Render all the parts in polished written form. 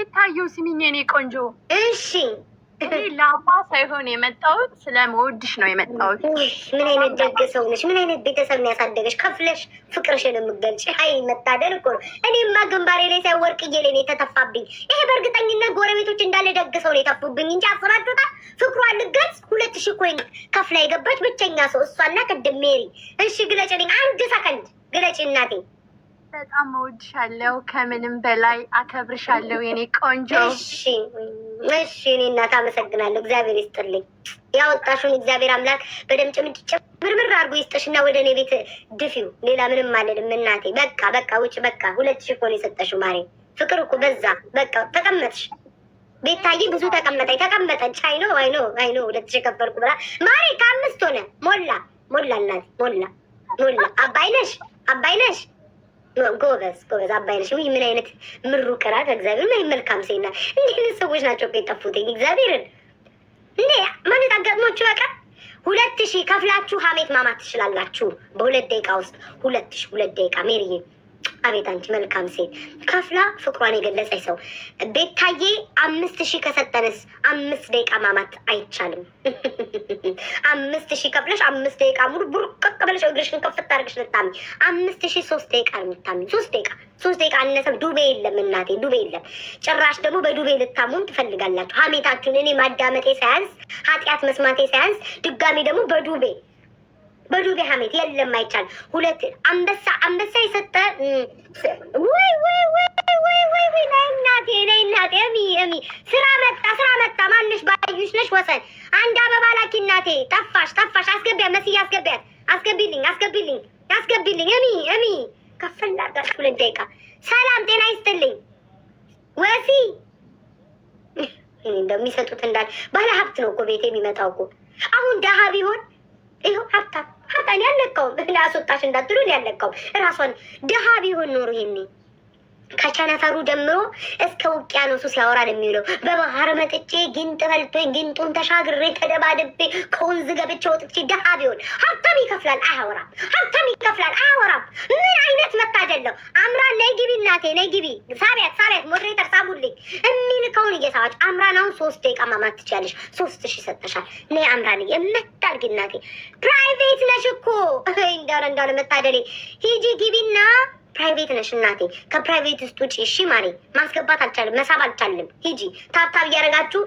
ቤታዮ ስሚኝ የኔ ቆንጆ። እሺ እኔ ለአባ ሳይሆን የመጣሁት ስለምወድሽ ነው የመጣሁት። ምን አይነት ደግ ሰው ነሽ! ምን አይነት ቤተሰብ ነው ያሳደገሽ! ከፍለሽ ፍቅርሽን የምትገልጪ ሀይ መታደል እኮ ነው። እኔማ ግንባሬ ላይ ሳይ ወርቅዬ ላይ ነው የተተፋብኝ። ይሄ በእርግጠኝነት ጎረቤቶች እንዳለ ደግ ሰው ነው የተፉብኝ እንጂ አስባችሁታል? ፍቅሯን ልገልጽ 2000 ኮይን ከፍላ የገባች ብቸኛ ሰው እሷና ቅድም ሜሪ። እሺ ግለጭልኝ፣ 1 ሰከንድ ግለጭ እናቴ። በጣም እወድሻለሁ፣ ከምንም በላይ አከብርሻለሁ የኔ ቆንጆ። እሺ እሺ፣ እኔ እናት አመሰግናለሁ። እግዚአብሔር ይስጥልኝ። ያወጣሽውን እግዚአብሔር አምላክ በደም ጭምጭ ምርምር አድርጎ ይስጥሽና ወደ እኔ ቤት ድፊው። ሌላ ምንም አልልም እናቴ። በቃ በቃ ውጭ በቃ 2000 እኮ ነው የሰጠሽው ማሬ። ፍቅር እኮ በዛ። በቃ ተቀመጥሽ። ቤታዬ ብዙ ተቀመጠች። አይኖ 2000 ከፈልኩ ብላ ማሬ ከ5 ሆነ። ሞላ እናቴ ሞላ። አባይነሽ ጎበዝ አባይነሽ። ውይ ምን አይነት ምሩ ቅራት እግዚአብሔር ምን መልካም ሴና። እንዲህ አይነት ሰዎች ናቸው እኮ የጠፉትኝ እግዚአብሔርን። እንዴ ማለት አጋጥሟችሁ በቃ 2000 ከፍላችሁ ሀሜት ማማት ትችላላችሁ በ2 ደቂቃ ውስጥ 2 ደቂቃ ሜሪዬ። አቤት አንቺ መልካም ሴት ከፍላ ፍቅሯን የገለጸች ሰው። ቤታዬ 5000 ከሰጠንስ 5 ደቂቃ ማማት አይቻልም። 5000 ከፍለሽ 5 ደቂቃ ሙሉ ቡርቅቅ ብለሽ እግርሽን ከፍታ አድርገሽ ልታሚ 5000 3 ደቂቃ ነው የምታሚ። 3 ደቂቃ አነሰም። ዱቤ የለም እናቴ ዱቤ የለም። ጭራሽ ደግሞ በዱቤ ልታሙን ትፈልጋላችሁ። ሀሜታችሁን እኔ ማዳመጤ ሳያንስ ኃጢአት መስማቴ ሳያንስ ድጋሚ ደግሞ በዱቤ ሀሜት የለም አይቻል። 2 አንበሳ የሰጠ ወይ ነይ እናቴ እሚ ስራ መጣ ማንሽ ባዩሽ ነሽ ወሰን 1 አበባ ላኪ እናቴ። ጠፋሽ አስገቢያት መስዬ አስገቢልኝ እሚ ከፈላጋሽ 2 ደቂቃ። ሰላም ጤና ይስጥልኝ ወሲ። እንደሚሰጡት እንዳል ባለ ሀብት ነው እኮ ቤት የሚመጣው እኮ። አሁን ደሃ ቢሆን ይኸው ሀብታም ያለቀውም አስወጣሽ እንዳትሉን ያለቀውም ራሷን ደሃ ቢሆን ኖሮ ይሄኔ ከቸነፈሩ ጀምሮ እስከ ውቅያኖሱ ሲያወራ ነው የሚውለው። በባህር መጥቼ ጊንጥ በልቶኝ ጊንጡን ተሻግሬ ተደባድቤ ከወንዝ ገብቼ ወጥቼ ደሃ ቢሆን ሀብታም ይከፍላል አያወራም። ምን አይነት መታደል ነው! አምራን ነይ ግቢ እናቴ ነይ ግቢ። ሳቢያት ሞዴሬተር ሳቡልኝ። የሚልከውን እየሳባች አምራን አሁን 3 ደቂቃ ማማት ትችያለሽ። 3000 ሰጠሻል። ነይ አምራን የምታርጊ እናቴ። ፕራይቬት ነሽ እኮ እንዳለ መታደሌ። ሂጂ ግቢና ፕራይቬት ነሽ እናቴ። ከፕራይቬት ውስጥ ውጪ እሺ ማሬ። ማስገባት አልቻልም፣ መሳብ አልቻልም። ሂጂ ታብታብ እያደረጋችሁ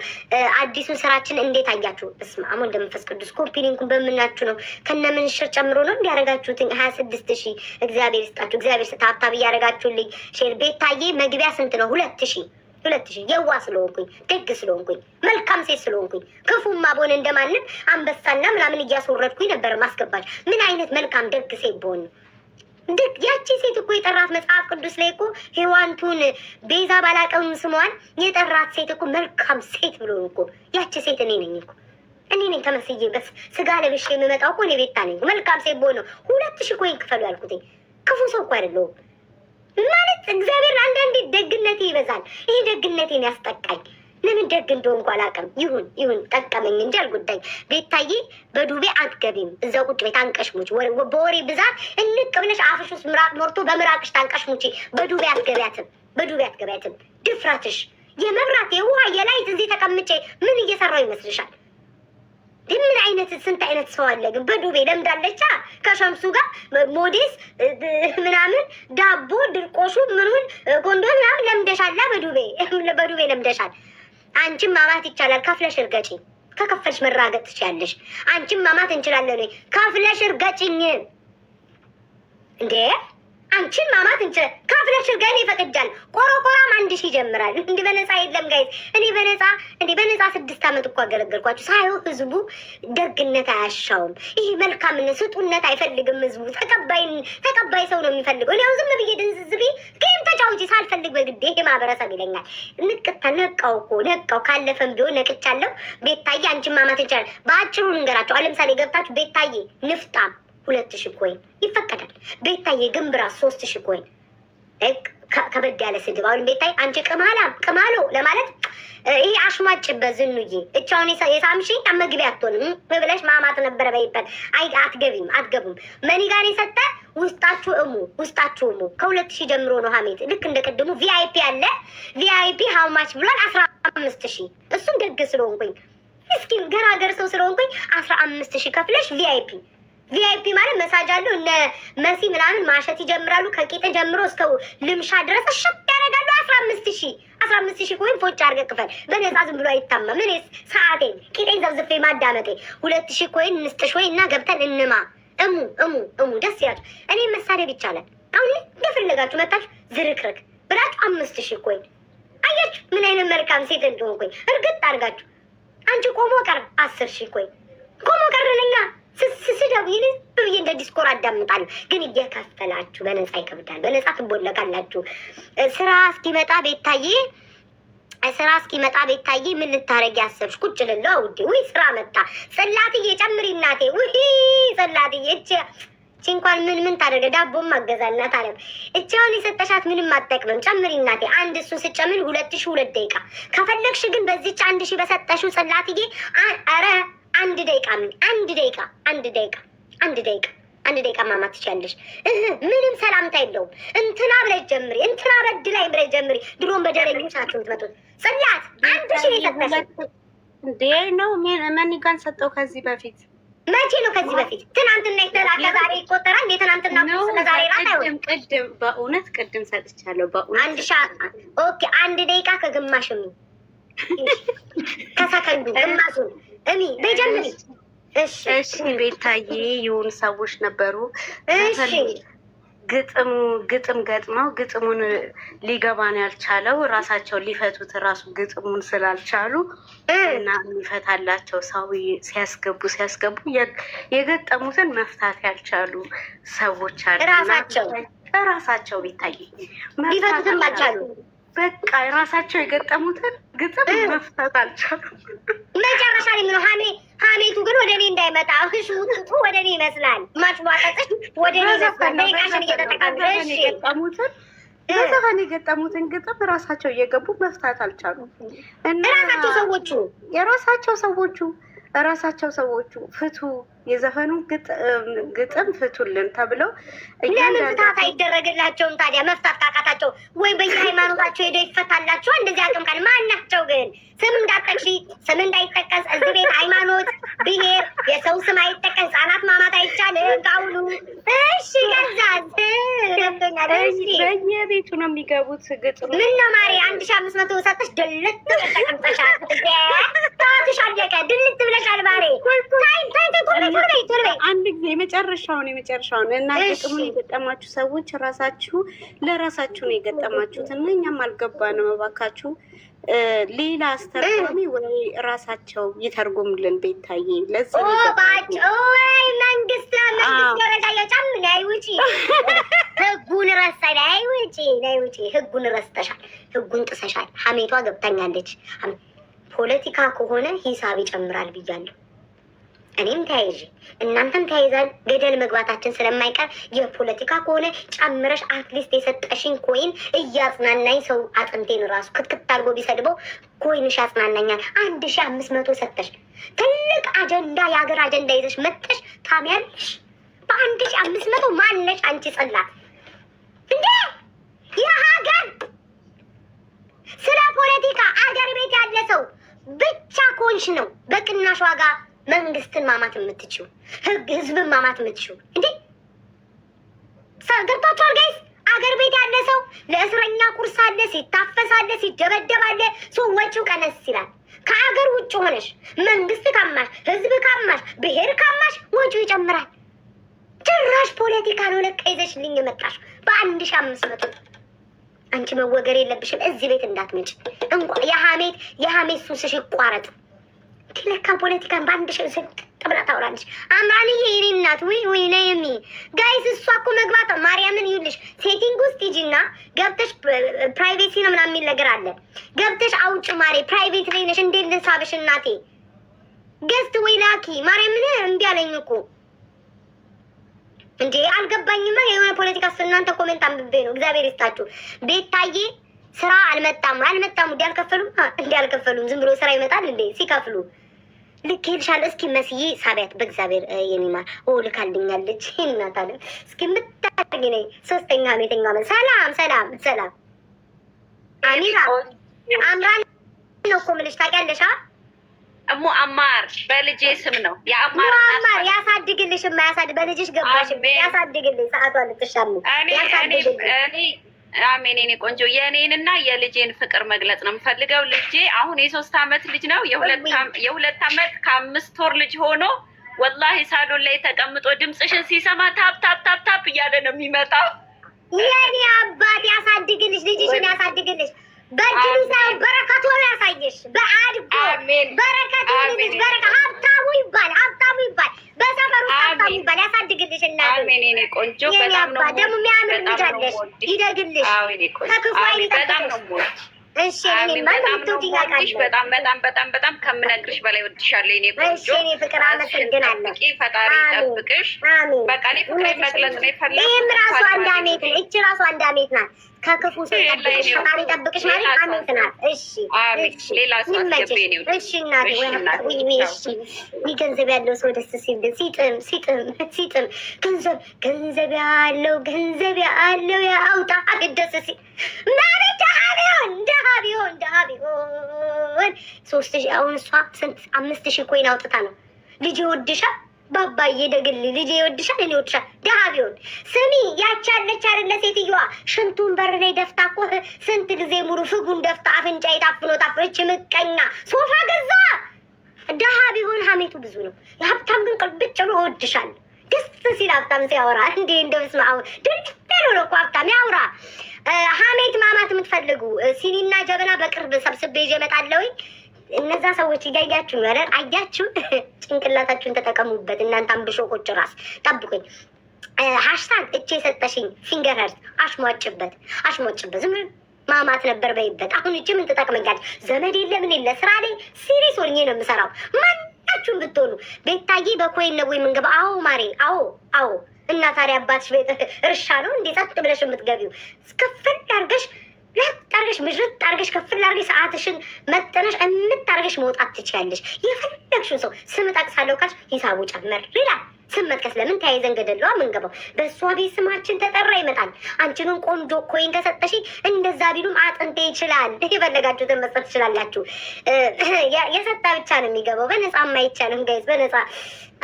አዲሱን ስራችን እንዴት አያችሁ? እስማ አሁን እንደምፈስ ቅዱስ ኮፒ ሊንኩን በምናችሁ ነው ከነምንሽር ጨምሮ ነው እንዲያደረጋችሁት 26000 እግዚአብሔር ይስጣችሁ። እግዚአብሔር ታብታብ እያደረጋችሁልኝ ሼር። ቤታዬ መግቢያ ስንት ነው? 2000 የዋ ስለሆንኩኝ ደግ ስለሆንኩኝ መልካም ሴት ስለሆንኩኝ ክፉማ በሆነ እንደማንም አንበሳና ምናምን እያስወረድኩኝ ነበር ማስገባች። ምን አይነት መልካም ደግ ሴት በሆን ድግ ያቺ ሴት እኮ የጠራት መጽሐፍ ቅዱስ ላይ እኮ ሔዋንቱን ቤዛ ባላቀም ስሟን የጠራት ሴት እኮ መልካም ሴት ብሎ እኮ ያቺ ሴት እኔ ነኝ እኮ እኔ ነኝ ተመስዬ በስ ስጋ ለብሼ የምመጣው እኮ እኔ ቤታ ነኝ። መልካም ሴት በሆነ 2000 ኮይን ክፈሉ ያልኩት ክፉ ሰው እኮ አይደለሁም ማለት እግዚአብሔር አንዳንዴ ደግነቴ ይበዛል። ይሄ ደግነቴን ያስጠቃኝ ለምን ደግ እንደሆንኩ አላውቅም። ይሁን ጠቀመኝ እንጂ አልጎዳኝ። ቤታዬ በዱቤ አትገቢም። እዛ ቁጭ ቤት አንቀሽሙች በወሬ ብዛት እንቅ ብለሽ አፍሽ ውስጥ ምራቅ ሞርቶ በምራቅሽ ታንቀሽሙቺ። በዱቤ አትገቢያትም። ድፍረትሽ የመብራት የውሃ የላይት እዚህ ተቀምጬ ምን እየሰራው ይመስልሻል? ምን አይነት ስንት አይነት ሰው አለ ግን በዱቤ ለምዳለቻ። ከሸምሱ ጋር ሞዴስ ምናምን ዳቦ ድርቆሹ ምኑን ጎንዶ ምናምን ለምደሻላ። በዱቤ ለምደሻል። አንቺም ማማት ይቻላል። ከፍለሽ እርገጪ። ከከፈልሽ መራገጥ ትችያለሽ። አንቺም ማማት እንችላለን ወይ? ከፍለሽ እርገጪኝ እንዴ! አንቺን ማማት እንችላለን። ከፍለሽ እርገጪ ይፈቅጃል። ቆሮቆራም 1000 ይጀምራል። እንዲህ በነፃ የለም ጋይዝ። እኔ በነፃ 6 ዓመት እኮ አገለገልኳችሁ። ሳይው ህዝቡ ደግነት አያሻውም። ይሄ መልካምነት ስጡነት አይፈልግም ህዝቡ። ተቀባይ ሰው ነው የሚፈልገው። እኔ ዝም ብዬ ድንዝዝቤ ግን ተጫውጂ ሳልፈልግ በግዴ ይሄ ማህበረሰብ ይለኛል። ነቃው ካለፈም ቢሆን ነቅቻለሁ። ቤታዬ አንቺን ማማት ይቻላል። በአጭሩ ልንገራቸው። ለምሳሌ ገብታችሁ ቤታዬ ንፍጣም 2000 ኮይን ይፈቀዳል። ቤታዬ ግንብራ 3000 ኮይን ከበድ ያለ ስድብ። አሁን ቤታይ አንቺ ቅማሎ ለማለት ይሄ አሽሟጭበት ዝኑዬ እቻውን የሳምሽኝ መግቢያ አትሆንም ብለሽ ማማት ነበረ በይበት። አትገቡም። መኒ ጋር የሰጠ ውስጣችሁ እሙ። ከ2000 ጀምሮ ነው ሀሜት። ልክ እንደ ቅድሙ ቪአይፒ አለ። ቪአይፒ ሀውማች ብሏል 15,000። እሱም ደግ ስለሆንኩኝ እስኪን ገራገር ሰው ስለሆንኩኝ 15,000 ከፍለሽ ቪአይፒ ማለት መሳጅ አለው። እነ መሲ ምናምን ማሸት ይጀምራሉ። ከቂጥ ጀምሮ እስከ ልምሻ ድረስ እሸት ያደርጋሉ። 15,000 ኮይን ፎጭ አድርገህ ክፈል። በነፃ ዝም ብሎ አይታማም። እኔ ሰዓቴን ቂጤን ዘብዝፌ ማዳመጤ 2,000 ኮይን እንስጥሽ ወይ እና ገብተን እንማ። እሙ ደስ ያላችሁ። እኔ መሳደብ ይቻላል። አሁን እንደፈለጋችሁ መታችሁ ዝርክርክ ብላችሁ 5,000 ኮይን አያችሁ። ምን አይነት መልካም ሴት እንደሆንኩኝ እርግጥ አድርጋችሁ። አንቺ ቆሞ ቀር 10,000 ኮይን ቆሞ ቀርነኛ ስስደው ይል ብዬ እንደ ዲስኮር አዳምጣለሁ። ግን እየከፈላችሁ በነፃ ይከብዳል። በነፃ ትቦለቃላችሁ። ስራ እስኪመጣ ቤታዬ ምን ልታረጊ ያሰብሽ? ቁጭ ልለው ውዴ። ውይ ስራ መጣ። ጽላትዬ ጨምሪ እናቴ። ውይ ጽላትዬ እቺ እንኳን ምን ታደርገ? ዳቦም ማገዛልናት አለም። እቺ አሁን የሰጠሻት ምንም አትጠቅምም። ጨምሪ እናቴ። አንድ እሱ ስጨምሪ 2,000 ደቂቃ ከፈለግሽ ግን በዚች 1,000 በሰጠሽው ጽላትዬ ኧረ አንድ ደቂቃ ማማት ትችያለሽ። ምንም ሰላምታ የለውም። እንትና ብለሽ ጀምሪ፣ እንትና በድ ላይ ብለሽ ጀምሪ። ድሮም በደረኞች ናቸው የምትመጡት። ጽላት 1,000 የሰጠሽ እንዴ ነው? መኒጋን ሰጠው ከዚህ በፊት መቼ ነው? ከዚህ በፊት ትናንትና የተላከ ዛሬ ይቆጠራል። እንዴ ትናንትና ዛሬ ራት አይሆንም። ቅድም በእውነት ቅድም ሰጥቻለሁ። በእውነት 1,000 ኦኬ። 1 ደቂቃ ከግማሽም ከሰከንዱ ግማሹን በጀምሪ። እሺ ቤታዬ የሆኑ ሰዎች ነበሩ። ግጥም ገጥመው ግጥሙን ሊገባን ያልቻለው ራሳቸው ሊፈቱት ራሱ ግጥሙን ስላልቻሉ እና የሚፈታላቸው ሰው ሲያስገቡ የገጠሙትን መፍታት ያልቻሉ ሰዎች አሉ። ራሳቸው ቤታዬ ሊፈቱትም አልቻሉ። በቃ ራሳቸው የገጠሙትን ግጥም መፍታት አልቻሉም። መጨረሻ ላይ ምነው ሀሜቱ ግን ወደ እኔ እንዳይመጣ ህሽሙቱ ወደ እኔ ይመስላል። ማጭቧጠጥሽ ወደ እኔ ይመስላል። ደቂቃሽን እየተጠቃለሽ በዘፈን የገጠሙትን ግጥም ራሳቸው እየገቡ መፍታት አልቻሉም። እና ራሳቸው ሰዎቹ ፍቱ የዘፈኑን ግጥም ፍቱልን ተብለው ለምን ፍታት አይደረግላቸውም ታዲያ? መፍታት ካቃታቸው ወይ በየሃይማኖታቸው ሄደው ይፈታላቸዋል። እንደዚህ አቅም ካለ ማናቸው ግን ስም እንዳጠቅሽ ስም እንዳይጠቀስ እዚህ ቤት ሃይማኖት፣ ብሔር፣ የሰው ስም አይጠቀስ። ህጻናት ማማት አይቻልም ቃውሉ። እሺ ከዛዝ በየቤቱ ነው የሚገቡት ግጥሙ። ምን ነው ማሪ 1,500 ሰጥሽ ድልት ተቀምጠሻል። ታትሽ አለቀ ድልት ብለሻል ማሪ። አንድ ጊዜ የመጨረሻውን እና ግጥሙን የገጠማችሁ ሰዎች ለራሳችሁ ነው የገጠማችሁት እና እኛም አልገባንም። እባካችሁ ሌላ አስተርጓሚ ወይ ራሳቸው ይተርጉምልን። ቤታዬ ለዚህ ወይ መንግስት ወረዳያጫም ላይ ውጪ ህጉን ረሳይ ላይ ውጪ ህጉን ረስተሻል። ህጉን ጥሰሻል። ሀሜቷ ገብታኛለች። ፖለቲካ ከሆነ ሂሳብ ይጨምራል ብያለሁ። እኔም ተያይዤ እናንተም ተያይዛል። ገደል መግባታችን ስለማይቀር የፖለቲካ ከሆነ ጨምረሽ አትሊስት የሰጠሽኝ ኮይን እያጽናናኝ ሰው አጥንቴን ራሱ ክትክት አድርጎ ቢሰድበው ኮይንሽ ያጽናናኛል። 1,500 ሰጠሽ። ትልቅ አጀንዳ የሀገር አጀንዳ ይዘሽ መጠሽ ታሚያለሽ። በ1,500 ማነሽ አንቺ ጽላት እንዴ? የሀገር ስለ ፖለቲካ አገር ቤት ያለ ሰው ብቻ ኮንሽ ነው በቅናሽ ዋጋ መንግስትን ማማት የምትችው ህዝብን ማማት የምትችው እንዴ? ገብታችኋል ጋይስ? አገር ቤት ያለ ሰው ለእስረኛ ቁርስ አለ፣ ሲታፈስ አለ፣ ሲደበደብ አለ። ሰው ወጪው ቀነስ ይላል። ከአገር ውጭ ሆነሽ መንግስት ካማሽ፣ ህዝብ ካማሽ፣ ብሔር ካማሽ ወጪው ይጨምራል። ጭራሽ ፖለቲካ ነው ለካ ይዘሽልኝ የመጣሽ በ1,500። አንቺ መወገር የለብሽም። እዚህ ቤት እንዳትመጭ እንኳን የሀሜት ሱስሽ ይቋረጥ። ለካ ፖለቲካን በ1,000 ጥብላ ታውራለች። አምራንዬ የኔ እናት ወይ ነይሚ ጋይስ፣ እሷ እኮ መግባት ማርያምን ይልሽ ሴቲንግ ውስጥ ሂጂና ገብተሽ ፕራይቬሲ ነው ምናምን የሚል ነገር አለ። ገብተሽ አውጭ ማሬ፣ ፕራይቬት ላይ ነሽ። እንዴት ልሳብሽ እናቴ? ገስት ወይ ላኪ ማርያምን። እምቢ አለኝ እኮ እንዴ አልገባኝማ። የሆነ ፖለቲካ እናንተ ኮሜንት አንብቤ ነው። እግዚአብሔር ይስጣችሁ። ቤታዬ ስራ አልመጣም እንዴ አልከፈሉም? ዝም ብሎ ስራ ይመጣል እንዴ ሲከፍሉ? ልኬልሻለሁ። እስኪ መስዬ ሳቢያት በእግዚአብሔር የኔማ ልካልኛለች። እናታለ እስኪ የምታደርጊ ነኝ። ሶስተኛ ቤተኛ ሰላም አሚራ አምራን ነው እኮ የምልሽ ታውቂያለሽ? እሙ አማር በልጄ ስም ነው። የአማር ያሳድግልሽ። በልጅሽ ገባሽ። ያሳድግልኝ። ሰዓቷ ልትሻሙ እኔ አሜን። የኔ ቆንጆ የእኔንና የልጄን ፍቅር መግለጽ ነው የምፈልገው። ልጄ አሁን የ3 አመት ልጅ ነው። የ2 አመት ከ5 ወር ልጅ ሆኖ ወላሂ ሳሎን ላይ ተቀምጦ ድምፅሽን ሲሰማ ታፕ ታፕ ታፕ ታፕ እያለ ነው የሚመጣው። የኔ አባት ያሳድግልሽ፣ ልጅሽን ያሳድግልሽ። በእጅሉ ሳይሆን በረከቱ ያሳየሽ። በአድጎ በረከቱ ልጅ ሀብታሙ ይባል በሰፈሩ ሀብታሙ ይባል። ያሳድግልሽ እናት። አሜን የኔ ቆንጆ። በጣም ነው ደግሞ የሚያምር ልጅ አለሽ። ይደግልሽ፣ ከክፉ አይጠብቅሽ። እሺ በጣም ከምነግርሽ በላይ ወድሻለሁ የኔ ቆንጆ። እኔ ፍቅር አመሰግናለሁ። ፈጣሪ ይጠብቅሽ። በቃ እኔ ፍቅሬን መግለጽ ነው የፈለኩት። ይህም ራሱ አንድ አሜት ነው። እች ራሱ አንድ አሜት ናት። ከክፉ ሰው ይጠብቅሽ፣ ፈጣሪ ይጠብቅሽ ማለት አሜት ናት። እሺ ሌላ ሰው አስገቤ ነው። እሺ እናቴ ወይ ገንዘብ ያለው ሰው ደስ ሲል ሲጥም ገንዘብ ያለው ያውጣ ደስ ሲል ማለት ደሃ ቢሆን 3,000 አሁን እሷ ስንት 5,000 ኮይን አውጥታ ነው። ልጅ ይወድሻል ባባዬ ደግል ልጅ ይወድሻል፣ እኔ ይወድሻል። ደሃ ቢሆን ስሚ ያቻለች አይደለ ሴትዮዋ ሽንቱን በር ላይ ደፍታ እኮ ስንት ጊዜ ሙሉ ፍጉን ደፍታ አፍንጫ የታፍኖ ታፍኖች ምቀኛ ሶፋ ገዛ። ደሃ ቢሆን ሀሜቱ ብዙ ነው። የሀብታም ግን ቅልብጭ ብሎ ይወድሻል። ደስ ሲል ሀብታም ሲያወራ እንዴ እንደብስ ማው ደልደሎ ነው እኮ ሀብታም ያውራ። ሀሜት ማማት የምትፈልጉ ሲኒና ጀበና በቅርብ ሰብስቤ ይዤ እመጣለሁኝ። እነዛ ሰዎች እያያችሁ ነው አይደል? አያችሁ፣ ጭንቅላታችሁን ተጠቀሙበት እናንተ አንብሾኮች። ራስ ጠብቁኝ። ሃሽታግ እቼ የሰጠሽኝ ፊንገር ሄርት አሽሟጭበት። ዝም ማማት ነበር በይበት። አሁን እቺ ምን ትጠቅመኛለች? ዘመድ የለ ምን የለ፣ ስራ ላይ ሲሪየስ ሆኜ ነው የምሰራው። ማናችሁም ብትሆኑ ቤታዬ በኮይን ነው የምንገባ። አዎ ማሬ፣ አዎ። እና ታዲያ አባትሽ ቤት እርሻ ነው እንዴ ጸጥ ብለሽ የምትገቢው? እስከፍል አድርገሽ ላጣርገሽ ምሽት አርገሽ ከፍል አርገሽ ሰዓትሽን መጠነሽ እምታርገሽ መውጣት ትችያለሽ። የፈለግሽው ሰው ስም ጠቅሳለሁ ካልሽ ሂሳቡ ጨመር ይላል። ስም መጥቀስ ለምን ተያይዘን ገደለዋ ምንገባው? በእሷ ቤት ስማችን ተጠራ ይመጣል። አንቺንም ቆንጆ ኮይን ከሰጠሽ እንደዛ ቢሉም አጥንቴ ይችላል። የፈለጋችሁትን መስጠት ትችላላችሁ። የሰጣ ብቻ ነው የሚገባው። በነፃ አይቻልም ጋይዝ። በነፃ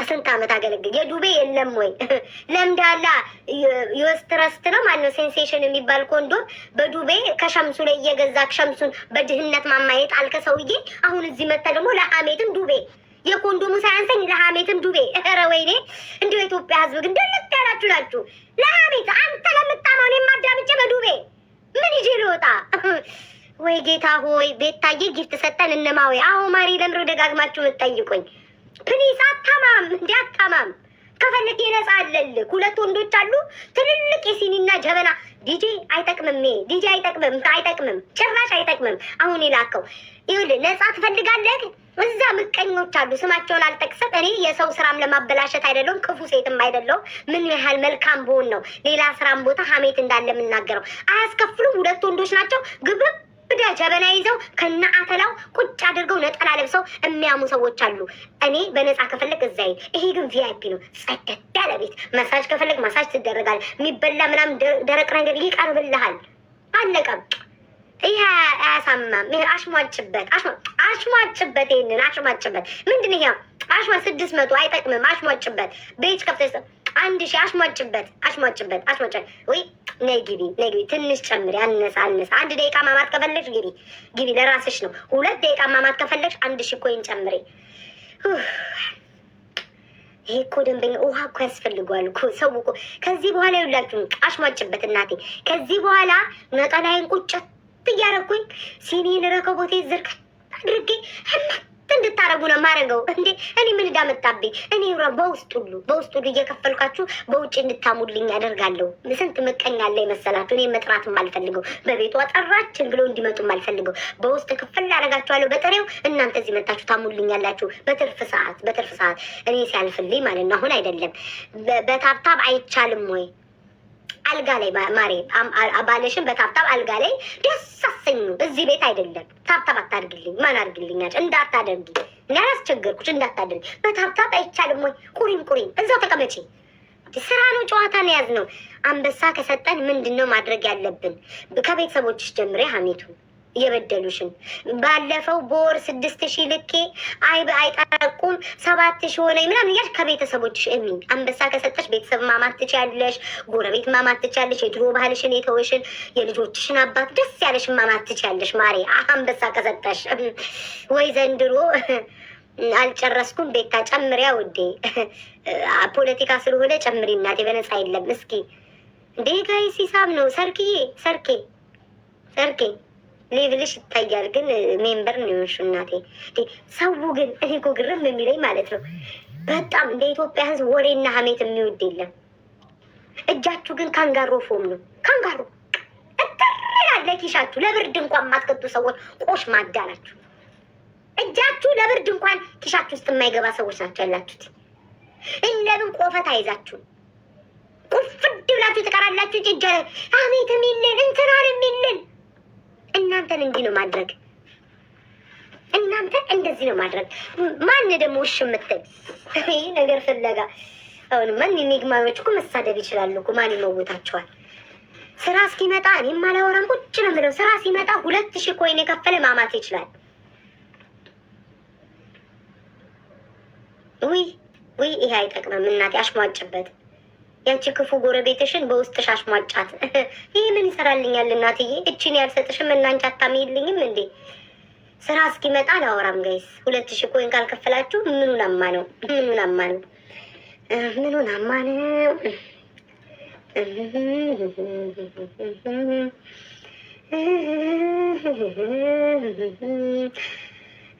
ስንት ዓመት አገለግል። የዱቤ የለም ወይ ለምዳላ ዩስትረስት ነው ማነው ሴንሴሽን የሚባል ኮንዶም በዱቤ ከሸምሱ ላይ እየገዛ ሸምሱን በድህነት ማማየት አልከ ሰውዬ። አሁን እዚህ መጣ ደግሞ ለሀሜትም ዱቤ የኮንዶሙ ሳያንሰኝ ለሀሜትም ዱቤ። ኧረ ወይኔ እንዲሁ የኢትዮጵያ ሕዝብ ግን ደለት ያላችሁ ናችሁ። ለሀሜት አንተ ለምታማውን የማዳምጭ በዱቤ ምን ይዤ ልወጣ? ወይ ጌታ ሆይ ቤታዬ ጊፍት ሰጠን እነማዊ። አሁ ማሪ ለምሮ ደጋግማችሁ የምትጠይቁኝ ፕሊስ አታማም እንዲ አታማም። ከፈለግ የነጻ አለልህ 2 ወንዶች አሉ ትልልቅ የሲኒና ጀበና። ዲጄ አይጠቅምም፣ አይጠቅምም፣ ጭራሽ አይጠቅምም። አሁን የላከው ይኸውልህ ነጻ ትፈልጋለህ? እዛ ምቀኞች አሉ ስማቸውን አልጠቅሰም። እኔ የሰው ስራም ለማበላሸት አይደለሁም፣ ክፉ ሴትም አይደለሁም። ምን ያህል መልካም ብሆን ነው ሌላ ስራም ቦታ ሀሜት እንዳለ የምናገረው? አያስከፍሉም። 2 ወንዶች ናቸው ግብብ ብዳ ጀበና ይዘው ከነ አተላው ቁጭ አድርገው ነጠላ ለብሰው የሚያሙ ሰዎች አሉ። እኔ በነፃ ከፈለግ እዛ ይሄ ግን ቪአይፒ ነው። ጸደት ያለ ቤት መሳጅ ከፈለግ ማሳጅ ትደረጋል። የሚበላ ምናምን ደረቅ ነገር ይቀርብልሃል። አለቀም። ይሄ አያሳማም። ይሄ አሽሟጭበት። ይሄንን አሽሟጭበት። ምንድን ይሄ አሽሟ 600 አይጠቅምም። አሽሟጭበት። ቤት ከፍተሽ 1000 አሽሟጭበት። ወይ ነይ ግቢ ትንሽ ጨምሪ። አነሳ 1 ደቂቃ ማማት ከፈለግሽ ግቢ ለራስሽ ነው። 2 ደቂቃ ማማት ከፈለግሽ 1000 ኮይን ጨምሪ። ይሄ እኮ ደንበኛ ውሃ እኮ ያስፈልገዋል እኮ ሰው እኮ። ከዚህ በኋላ ይውላችሁ አሽሟጭበት እናቴ። ከዚህ በኋላ ነጠላይን ቁጭት እያረኩኝ ሲኒን ረከቦቴ ዝርክ አድርጌ እንድታረጉ ነው ማረገው። እንዴ እኔ ምን እንዳመጣብኝ? እኔ በውስጥ ሁሉ እየከፈልኳችሁ በውጭ እንድታሙልኝ ያደርጋለሁ። ስንት ምቀኛ አለ የመሰላችሁ። እኔ መጥራትም አልፈልገው፣ በቤቷ ጠራችን ብሎ እንዲመጡም አልፈልገው። በውስጥ ክፍል አደርጋችኋለሁ በጥሬው። እናንተ እዚህ መጣችሁ ታሙልኝ ያላችሁ በትርፍ ሰዓት እኔ ሲያልፍልኝ ማለት ነው። አሁን አይደለም በታብታብ አይቻልም ወይ? አልጋ ላይ ማሬ ባለሽን በታብታብ አልጋ ላይ ደስ አሰኙ። እዚህ ቤት አይደለም። ታብታብ አታድርግልኝ። ማን አድርግልኛል? እንዳታደርጊ እኔ አላስቸገርኩሽ። እንዳታደርጊ በታብታብ አይቻልም ወይ? ቁሪም እዛው ተቀመጪ። ስራ ነው፣ ጨዋታ ነው ያዝነው። አንበሳ ከሰጠን ምንድን ነው ማድረግ ያለብን? ከቤተሰቦችሽ ጀምሬ ሀሜቱ እየበደሉሽን ባለፈው በወር 6,000 ልኬ አይጠቁም 7,000 ሆነ ምናምን እያልሽ ከቤተሰቦችሽ አንበሳ ከሰጠሽ ቤተሰብ ማማት ትችያለሽ፣ ጎረቤት ማማት ትችያለሽ፣ የድሮ ባህልሽን የተወሽን የልጆችሽን አባት ደስ ያለሽን ማማት ትችያለሽ። ማሬ አንበሳ ከሰጠሽ ወይ ዘንድሮ አልጨረስኩም። ቤታ ጨምሪያ ውዴ፣ ፖለቲካ ስለሆነ ጨምሪ እናቴ፣ በነፃ የለም። እስኪ እንዴ ጋይስ ሂሳብ ነው። ሰርኬ ሌቭልሽ ይታያል፣ ግን ሜምበር ነው የሆንሽው እናቴ። ሰው ግን እኔ እኮ ግርም የሚለኝ ማለት ነው በጣም እንደ ኢትዮጵያ ሕዝብ ወሬና ሀሜት የሚወድ የለም። እጃችሁ ግን ካንጋሮ ፎም ነው። ካንጋሮ እተራለ ኪሻችሁ ለብርድ እንኳን የማትከቱ ሰዎች ቆሽ ማዳ ናችሁ። እጃችሁ ለብርድ እንኳን ኪሻችሁ ውስጥ የማይገባ ሰዎች ናቸው ያላችሁት። እንደምን ቆፈት አይዛችሁ ቁፍድ ብላችሁ ትቀራላችሁ። እጃ ሀሜት የሚልን እንትናን የሚልን እናንተን እንዲህ ነው ማድረግ። እናንተን እንደዚህ ነው ማድረግ። ማን ደግሞ ውሽ የምትል ይህ ነገር ፍለጋ አሁን ማን የሚግማኞች እኮ መሳደብ ይችላሉ እኮ። ማን ይመውታቸዋል? ስራ እስኪመጣ እኔም አላወራም ቁጭ ነው የምለው። ስራ ሲመጣ 2,000 ኮይን የከፈለ ማማት ይችላል። ውይ ይሄ አይጠቅምም እናቴ። አሽሟጭበት ያቺ ክፉ ጎረቤትሽን በውስጥሽ አሽሟጫት። ይህ ምን ይሰራልኛል እናትዬ? እችን ያልሰጥሽም እናንቺ አታምይልኝም እንዴ? ስራ እስኪመጣ አላወራም ጋይስ። 2,000 ኮይን ካልከፈላችሁ ምኑን አማ ነው?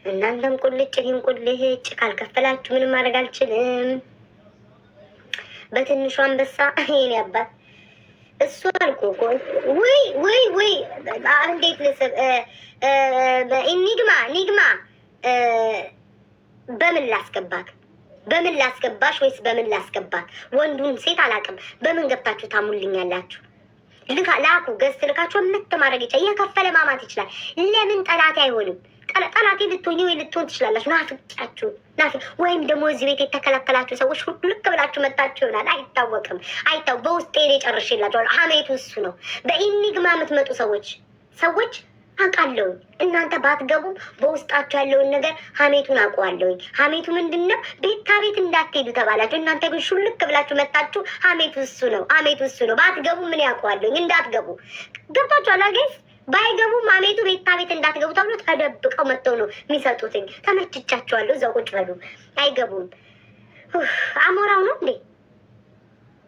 እናንተም ቁልጭ እኔም ቁልጭ። ካልከፈላችሁ ምንም ማድረግ አልችልም። በትንሹ አንበሳ ይሄን ያባት እሱ አልኩ እኮ። ወይ እንዴት ልስብ ኒግማ በምን ላስገባሽ ወይስ በምን ላስገባክ? ወንዱን ሴት አላውቅም። በምን ገብታችሁ ታሙልኛላችሁ? ላኩ ገዝት ልካችሁ ማድረግ ይቻላል። የከፈለ ማማት ይችላል። ለምን ጠላቴ አይሆንም? ጠላቴ ልትሆኝ ወይ ልትሆን ትችላላችሁ። ናፍቂያችሁ ወይም ደግሞ እዚህ ቤት የተከለከላችሁ ሰዎች ልክ ብላችሁ መጣችሁ ይሆናል። አይታወቅም። በውስጤ እኔ ጨርሼላችኋለሁ። ሀሜቱ እሱ ነው። በኢኒግማ የምትመጡ ሰዎች አውቃለሁኝ። እናንተ ባትገቡም በውስጣችሁ ያለውን ነገር ሀሜቱን አውቀዋለሁኝ። ሀሜቱ ምንድን ነው? ቤታ ቤት እንዳትሄዱ ተባላችሁ። እናንተ ግን ሹልክ ብላችሁ መጣችሁ። ሀሜቱ እሱ ነው። ባትገቡ ምን ያውቀዋለሁኝ? እንዳትገቡ ገብታችኋል አገዝ ባይገቡም ሀሜቱ ቤታ ቤት እንዳትገቡ ተብሎ ተደብቀው መጥተው ነው የሚሰጡትኝ። ተመችቻቸዋለሁ። እዛው ቁጭ በሉ። አይገቡም። አሞራው ነው እንዴ?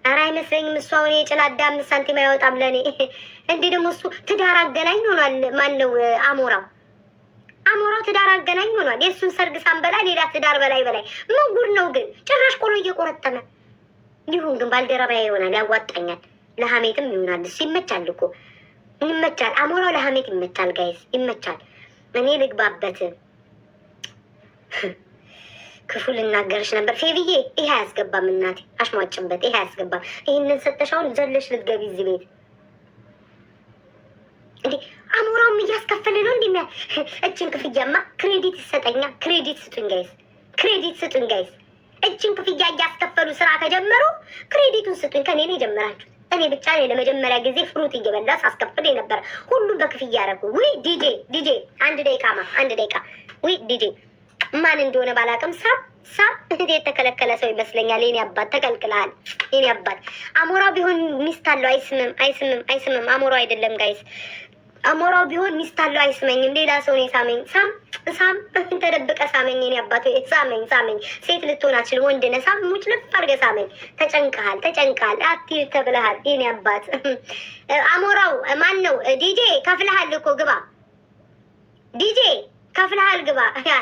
ኧረ አይመስለኝም። እሱ አሁን የጭላዳ 5 ሳንቲም አይወጣም ለእኔ። እንዴ ደግሞ እሱ ትዳር አገናኝ ሆኗል። ማን ነው አሞራው? ትዳር አገናኝ ሆኗል። የእሱን ሰርግ ሳንበላ ሌላ ትዳር በላይ ምን ጉድ ነው ግን? ጭራሽ ቆሎ እየቆረጠመ ይሁን ግን ባልደረባ ይሆናል። ያዋጣኛል። ለሀሜትም ይሆናል። እሱ ይመቻል እኮ ይመቻል። አሞራው ለሀሜት ይመቻል። ጋይዝ ይመቻል። እኔ ልግባበት። ክፉ ልናገርሽ ነበር ፌብዬ። ይሄ አያስገባም እናቴ። አሽሟጭበት። ይሄ አያስገባም። ይህንን ሰጠሻውን ዘለሽ ልትገቢ እዚህ ቤት እንዴ? አሞራውም እያስከፈለ ነው እንዲ። እችን ክፍያማ ክሬዲት ይሰጠኛ። ክሬዲት ስጡኝ ጋይዝ። እችን ክፍያ እያስከፈሉ ስራ ከጀመሩ ክሬዲቱን ስጡኝ። ከኔ ነው የጀመራችሁት። እኔ ብቻ ነኝ ለመጀመሪያ ጊዜ ፍሩት እየበላ ሳስከፍል የነበረ። ሁሉም በክፍያ ያደረጉ። ውይ ዲጄ አንድ ደቂቃ ውይ ዲጄ ማን እንደሆነ ባላውቅም ሳብ የተከለከለ ሰው ይመስለኛል። የኔ አባት ተከልክለሃል። የኔ አባት አሞራው ቢሆን ሚስት አለው አይስምም። አሞራው አይደለም ጋይስ። አሞራው ቢሆን ሚስት አለው አይስመኝም። ሌላ ሰው ነው ሳመኝ። ሳም ተደብቀ ሳመኝ። የኔ አባት ሳመኝ። ሴት ልትሆን አትችልም። ወንድ ነህ። ሳም ሙጭ ልፍ አድርገህ ሳመኝ። ተጨንቀሃል። አትሂድ ተብለሃል። የኔ አባት አሞራው ማን ነው? ዲጄ ከፍለሃል እኮ ግባ። ዲጄ ከፍለሃል ግባ።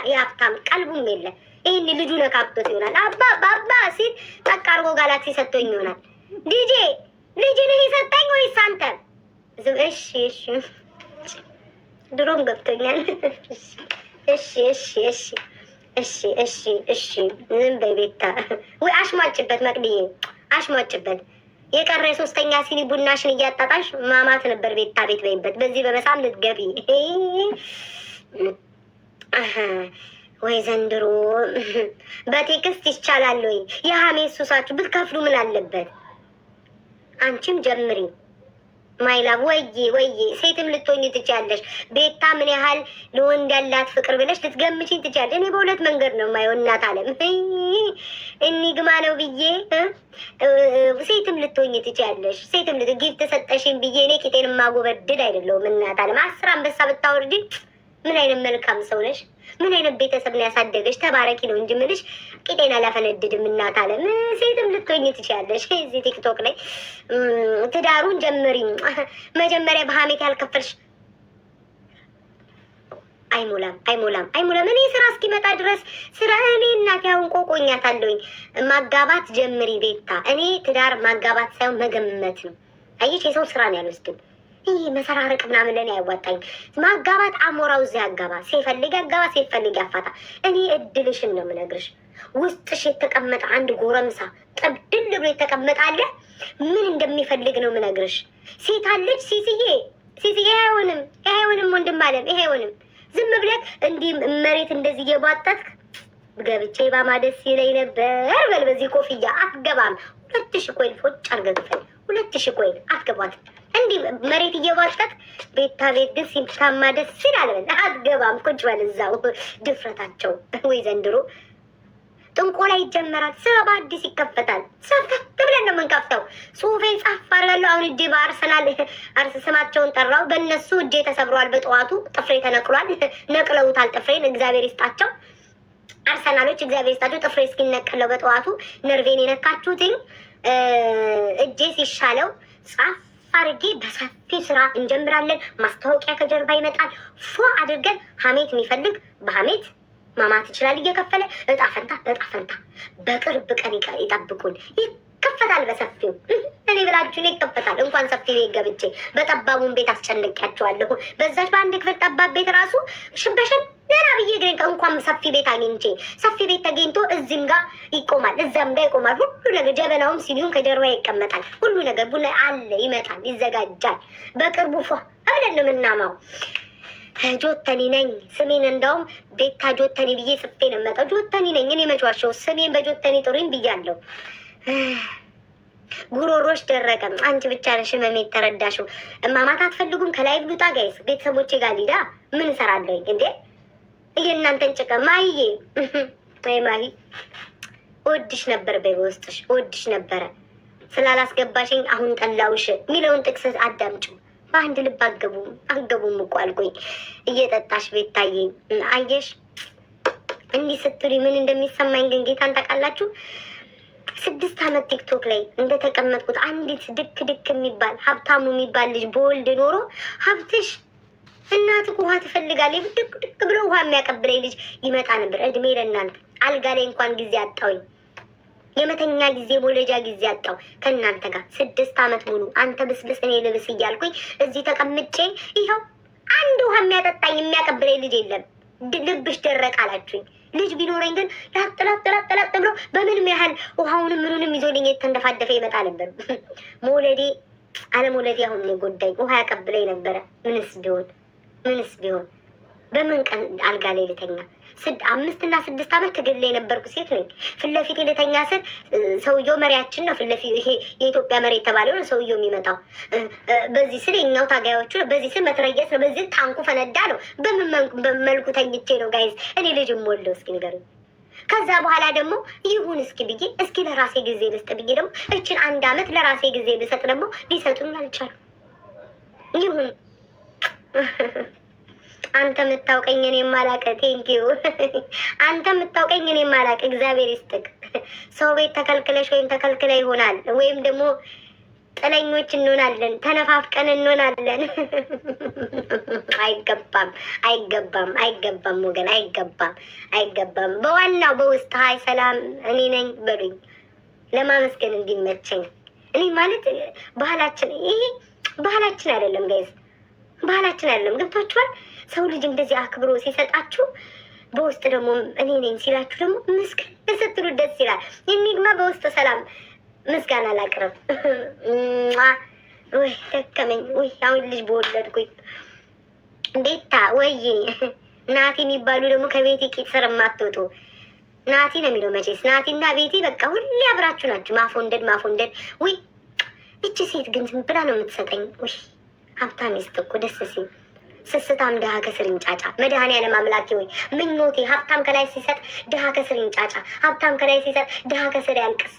የሀብታም ቀልቡም የለ። ይህን ልጁ ነካክቶት ይሆናል። አባ ሲል ጠቅ አድርጎ ጋላክሲ ሰጥቶኝ ይሆናል። ዲጄ ልጅ ነህ የሰጠኝ ወይስ አንተ? እሺ ድሮም ገብቶኛል። እሺ ዝም በይ ቤታ። ወይ አሽሟጭበት፣ መቅድዬ አሽሟጭበት። የቀረ ሶስተኛ ሲኒ ቡናሽን እያጣጣሽ ማማት ነበር ቤታ ቤት በይበት። በዚህ በመሳም ልትገቢ ወይ ዘንድሮ በቴክስት ይቻላል ወይ? የሀሜት ሱሳችሁ ብትከፍሉ ምን አለበት? አንቺም ጀምሪ ማይላቭ። ወይዬ ሴትም ልትሆኝ ትችያለሽ። ቤታ ምን ያህል ለወንድ ያላት ፍቅር ብለሽ ልትገምችኝ ትችያለሽ። እኔ በሁለት መንገድ ነው የማየው። እናት አለም እኒግማ ነው ብዬ ሴትም ልትሆኝ ትችያለሽ። ሴትም ጊፍት ሰጠሽኝ ብዬ እኔ ቂጤን ማጎበድድ አይደለሁም። እናት አለም 10 አንበሳ ብታወርድ ምን አይነት መልካም ሰው ነሽ? ምን አይነት ቤተሰብ ነው ያሳደገሽ? ተባረኪ ነው እንጂ ምልሽ ቂጤን አላፈነድድም። እናት አለም ሴትም ልትሆኝ ትችያለሽ። እዚህ ቲክቶክ ላይ ትዳሩን ጀምሪ። መጀመሪያ በሀሜት ያልከፈልሽ አይሞላም። እኔ ስራ እስኪመጣ ድረስ ስራ እኔ እናት ያሁን ቆቆኛታለሁኝ። ማጋባት ጀምሪ ቤታ። እኔ ትዳር ማጋባት ሳይሆን መገመት ነው። አየሽ፣ የሰው ስራ ነው ያልወስድም። ይህ መሰራረቅ ምናምን ለእኔ አይዋጣኝ። ማጋባት አሞራው እዚህ አጋባ፣ ሲፈልግ አጋባ፣ ሲፈልግ ያፋታ። እኔ እድልሽን ነው የምነግርሽ። ውስጥሽ የተቀመጠ አንድ ጎረምሳ ጠብድል ብሎ የተቀመጠ አለ። ምን እንደሚፈልግ ነው የምነግርሽ። ሴት አለች ሲስዬ አይሆንም ወንድም አለም ይሄ አይሆንም። ዝም ብለህ እንዲህ መሬት እንደዚህ እየቧጠጥክ ገብቼ ባማ ደስ ይለኝ ነበር በል። በዚህ ኮፍያ አትገባም። 2000 ኮይን ፎጭ አርገግፈል 2000 ኮይን አትገባት። እንዲህ መሬት እየቧጠጥክ ቤታ ቤት ግን ሲምታማ ደስ ይላል በል። አትገባም። ቁጭ በል እዛው። ድፍረታቸው ወይ ዘንድሮ ጥንቆላ ይጀመራል። ስራ በአዲስ ይከፈታል። ሰፍተት ብለን ነው የምንከፍተው። ጽሁፌን ጻፍ አድርጋለሁ። አሁን እጄ በአርሰናል ስማቸውን ጠራው። በእነሱ እጄ ተሰብሯል። በጠዋቱ ጥፍሬ ተነቅሏል። ነቅለውታል ጥፍሬን። እግዚአብሔር ይስጣቸው አርሰናሎች፣ እግዚአብሔር ይስጣቸው። ጥፍሬ እስኪነቀለው በጠዋቱ ነርቬን የነካችሁትኝ እጄ ሲሻለው ጻፍ አድርጌ በሰፊ ስራ እንጀምራለን። ማስታወቂያ ከጀርባ ይመጣል። ፎ አድርገን ሀሜት የሚፈልግ በሀሜት ማማት ይችላል እየከፈለ። እጣ ፈንታ በቅርብ ቀን ይጠብቁን። ይከፈታል በሰፊው። እኔ ብላችሁ ነው ይከፈታል። እንኳን ሰፊ ቤት ገብቼ በጠባቡን ቤት አስጨንቄያቸዋለሁ። በዛች በአንድ ክፍል ጠባብ ቤት ራሱ ሽበሸን ለና ብዬ ግን እንኳን ሰፊ ቤት አግኝቼ ሰፊ ቤት ተገኝቶ እዚህም ጋር ይቆማል፣ እዛም ጋር ይቆማል። ሁሉ ነገር ጀበናውም ሲኒውም ከጀርባ ይቀመጣል። ሁሉ ነገር ቡና አለ፣ ይመጣል፣ ይዘጋጃል። በቅርቡ ፏ ብለን ነው የምናማው። ጆተኒ ነኝ ስሜን። እንደውም ቤታ ጆተኒ ብዬ ጽፌ ነው የምመጣው። ጆተኒ ነኝ እኔ መጫዋቸው ስሜን በጆተኒ ጥሩኝ ብያለሁ። ጉሮሮች ደረቀም። አንቺ ብቻ ነሽ ህመሜ ተረዳሽው። ማማት አትፈልጉም? ከላይ ብሉጣ ጋይስ ቤተሰቦቼ ጋር ሊዳ ምን እሰራለሁ እንዴ? የእናንተን ጭቀ ማይዬ ማይ ወድሽ ነበር በውስጥሽ ወድሽ ነበረ ስላላስገባሽኝ አሁን ጠላውሽ የሚለውን ጥቅስ አዳምጪው። በአንድ ልብ አገቡም እኮ አልኩኝ። እየጠጣሽ ቤት ታየኝ። አየሽ እንዲህ ስትሪ ምን እንደሚሰማኝ ግን ጌታን ታውቃላችሁ። 6 ዓመት ቲክቶክ ላይ እንደተቀመጥኩት አንዲት ድክ የሚባል ሀብታሙ የሚባል ልጅ በወልድ ኖሮ ሀብትሽ እናትህ ውሃ ትፈልጋለች ድክ ብሎ ውሃ የሚያቀብለኝ ልጅ ይመጣ ነበር። እድሜ ለእናንተ። አልጋ ላይ እንኳን ጊዜ አጣውኝ። የመተኛ ጊዜ ሞለጃ ጊዜ አጣው ከእናንተ ጋር 6 ዓመት ሙሉ አንተ ብስብስ እኔ ልብስ እያልኩኝ እዚህ ተቀምጬ ይኸው አንድ ውሃ የሚያጠጣኝ የሚያቀብለኝ ልጅ የለም። ልብሽ ደረቅ አላችሁኝ። ልጅ ቢኖረኝ ግን ላጥ ብሎ በምንም ያህል ውሃውንም ምኑንም ይዞልኝ የተንደፋደፈ ይመጣ ነበር። መውለዴ አለመውለዴ አሁን የጎዳኝ ውሃ ያቀብለኝ ነበረ። ምንስ ቢሆን በምን ቀን አልጋ ላይ ልተኛ? 5 እና 6 ዓመት ትግል ላይ የነበርኩ ሴት ነኝ። ፊት ለፊት ልተኛ ስል ሰውየው መሪያችን ነው። ፊት ለፊት ይሄ የኢትዮጵያ መሪ የተባለው ነው ሰውየው የሚመጣው። በዚህ ስል የኛው ታጋዮቹ ነው። በዚህ ስል መትረየስ ነው። በዚህ ታንኩ ፈነዳ ነው። በምን መልኩ ተኝቼ ነው ጋይዝ እኔ ልጅም ወልደው እስኪ ንገሩኝ። ከዛ በኋላ ደግሞ ይሁን እስኪ ብዬ እስኪ ለራሴ ጊዜ ልስጥ ብዬ ደግሞ እችን 1 ዓመት ለራሴ ጊዜ ልሰጥ ደግሞ ሊሰጡኝ አልቻሉ። ይሁን አንተ የምታውቀኝ እኔ የማላውቅ ቴንኪው። አንተ የምታውቀኝ እኔ የማላውቅ እግዚአብሔር ይስጥቅ። ሰው ቤት ተከልክለሽ ወይም ተከልክለ ይሆናል ወይም ደግሞ ጥለኞች እንሆናለን፣ ተነፋፍቀን እንሆናለን። አይገባም ወገን፣ አይገባም። በዋናው በውስጥ ሀይ ሰላም እኔ ነኝ በሉኝ ለማመስገን እንዲመቸኝ። እኔ ማለት ባህላችን ይሄ ባህላችን አይደለም ጋይዝ፣ ባህላችን አይደለም። ገብቷችኋል? ሰው ልጅ እንደዚህ አክብሮ ሲሰጣችሁ በውስጥ ደግሞ እኔ ነኝ ሲላችሁ ደግሞ ምስክር ስትሉ ደስ ይላል። የሚግማ በውስጥ ሰላም ምስጋና ላቅርብ። ወይ ደከመኝ። ወይ አሁን ልጅ በወለድኩኝ ቤታ ወይ ናቲ የሚባሉ ደግሞ ከቤቴ ቂጥ ስር የማትወጡ ናቲ ነው የሚለው መቼስ ናቲና ቤቴ በቃ ሁሌ አብራችሁ ናችሁ። ማፎንደድ ወይ እቺ ሴት ግን ዝም ብላ ነው የምትሰጠኝ። ወይ ሀብታም ሚስት እኮ ደስ ሲል ስስታም ድሀ ከስር ይንጫጫ። መድኃኒዓለም አምላኬ ወይ ምኞቴ ሀብታም ከላይ ሲሰጥ ድሀ ከስር ይንጫጫ። ሀብታም ከላይ ሲሰጥ ድሀ ከስር ያልቅስ።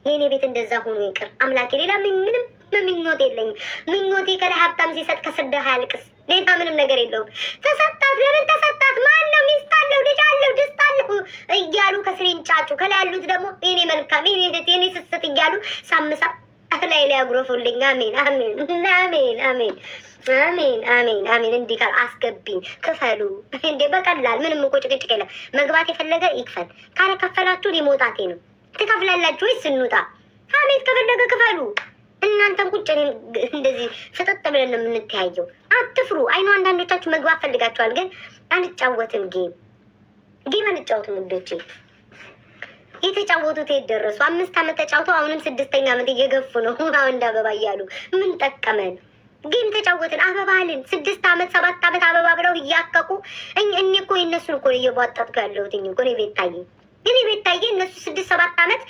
የእኔ ቤት እንደዛ ሆኖ ይቅር አምላኬ። ሌላ ምንም ምኞት የለኝም። ምኞቴ ከላይ ሀብታም ሲሰጥ ከስር ድሀ ያልቅስ። ሌላ ምንም ነገር የለውም። ተሰጣት፣ ለምን ተሰጣት? ማን ነው? ሚስት አለው፣ ልጅ አለው፣ ድስት አለው እያሉ ከስር ይንጫጩ። ከላይ ያሉት ደግሞ የኔ መልካም፣ የኔ ስስት እያሉ ሳምሳ ላይ ያጉረፉልኝ። አሜን አሜን አሜን አሜን አሜን አሜን አሜን። እንዲህ ካል አስገቢኝ፣ ክፈሉ እንዴ በቀላል ምንም እኮ ጭቅጭቅ የለም። መግባት የፈለገ ይክፈል። ካለ ከፈላችሁ እኔ መውጣቴ ነው። ትከፍላላችሁ ወይ ስንወጣ? አሜት ከፈለገ ክፈሉ። እናንተም ቁጭ እኔም እንደዚህ ፍጥጥ ብለን ነው የምንተያየው። አትፍሩ። አይኑ አንዳንዶቻችሁ መግባት ፈልጋችኋል፣ ግን አንጫወትም። ጌም አንጫወትም ውዶቼ። የተጫወቱት የደረሱ 5 ዓመት ተጫውተው አሁንም 6ኛ ዓመት እየገፉ ነው። አሁን እንደ አበባ እያሉ ምን ጠቀመን? ጌም ተጫወትን፣ አበባ አልን። 6 ዓመት 7 ዓመት አበባ ብለው እያከቁ እኔ እኮ የእነሱን እኮ እየቧጠጥኩ ያለሁት እኮ እኔ ቤታዬ እነሱ 6-7 ዓመት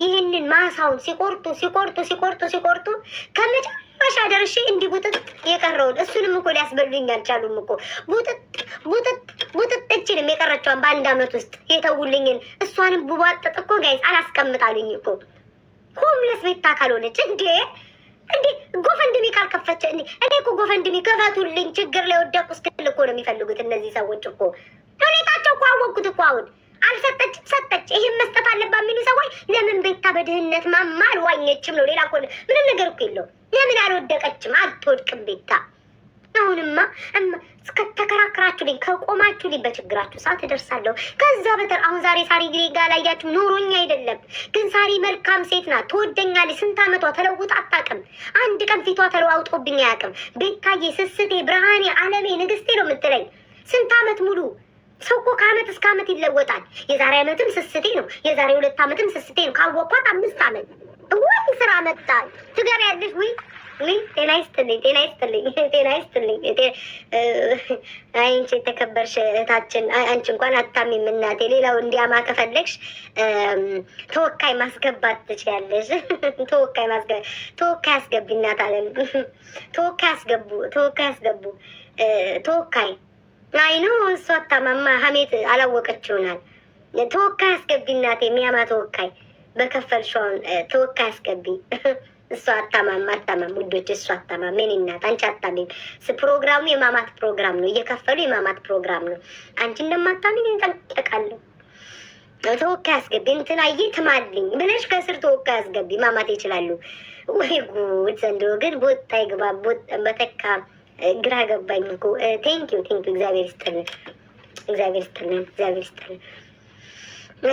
ይህንን ማሳውን ሲቆርጡ ከመጨረሻ ደርሼ እንዲህ ቡጥጥ የቀረውን እሱንም እኮ ሊያስበሉኝ አልቻሉም እኮ ቡጥጥ እችልም የቀረችዋን በ1 ዓመት ውስጥ የተውልኝን እሷንም ቡቧጠጥ እኮ ጋይዝ አላስቀምጣሉኝ እኮ ሆምለስ ቤታ ካልሆነች እንዴ ጎፈንድሚ ካልከፈች እኔ እኮ ጎፈንድሚ ከፈቱልኝ። ችግር ላይ ወደቁ ስትል እኮ ነው የሚፈልጉት እነዚህ ሰዎች እኮ። ሁኔታቸው እኮ አወቅኩት እኮ። አሁን አልሰጠችም፣ ሰጠች። ይህም መስጠት አለባት የሚሉ ሰዎች ለምን ቤታ በድህነት ማማ አልዋኘችም ነው። ሌላ እኮ ምንም ነገር እኮ የለውም። ለምን አልወደቀችም? አትወድቅም ቤታ። አሁንማ እስከተከራከራችሁልኝ ከቆማችሁልኝ በችግራችሁ ሰዓት እደርሳለሁ። ከዛ በተር አሁን ዛሬ ሳሪ ግሬጋ ላያችሁ ኖሮኛ አይደለም፣ ግን ሳሪ መልካም ሴት ናት፣ ትወደኛለች። ስንት ዓመቷ ተለውጣ አታውቅም። አንድ ቀን ፊቷ ተለዋውጦብኝ አያውቅም። ቤታዬ፣ ስስቴ፣ ብርሃኔ፣ አለሜ፣ ንግስቴ ነው የምትለኝ ስንት ዓመት ሙሉ። ሰው እኮ ከዓመት እስከ ዓመት ይለወጣል። የዛሬ ዓመትም ስስቴ ነው፣ የዛሬ 2 ዓመትም ስስቴ ነው። ካወኳት 5 ዓመት ወይ ስራ መጣል ትገቢያለሽ ወይ? ጤና ይስጥልኝ። አንቺ የተከበርሽ እህታችን፣ አንቺ እንኳን አታሚም እናቴ። ሌላው እንዲያማ ከፈለግሽ ተወካይ ማስገባት ትችያለሽ። ተወካይ አስገቢ እናት አለም። ተወካይ አስገቡ። ተወካይ አይኑ እሷ አታማማ ሀሜት አላወቀች ይሆናል። ተወካይ አስገቢ እናቴ፣ የሚያማ ተወካይ በከፈልሽውን ተወካይ አስገቢ። እሷ አታማም ውዶች፣ እሷ አታማም። ምን እናት አንቺ አታሚም። ፕሮግራሙ የማማት ፕሮግራም ነው፣ እየከፈሉ የማማት ፕሮግራም ነው። አንቺ እንደማታሚኝ እንጠንቀቃለሁ። ተወካይ አስገቢ እንትናዬ ትማልኝ ብለሽ ከስር ተወካይ አስገቢ። ማማት ይችላሉ ወይ ጉድ! ዘንድሮ ግን ቦጣ ይግባ በተካ ግራ ገባኝ እኮ። ቴንኪው እግዚአብሔር ይስጥልን።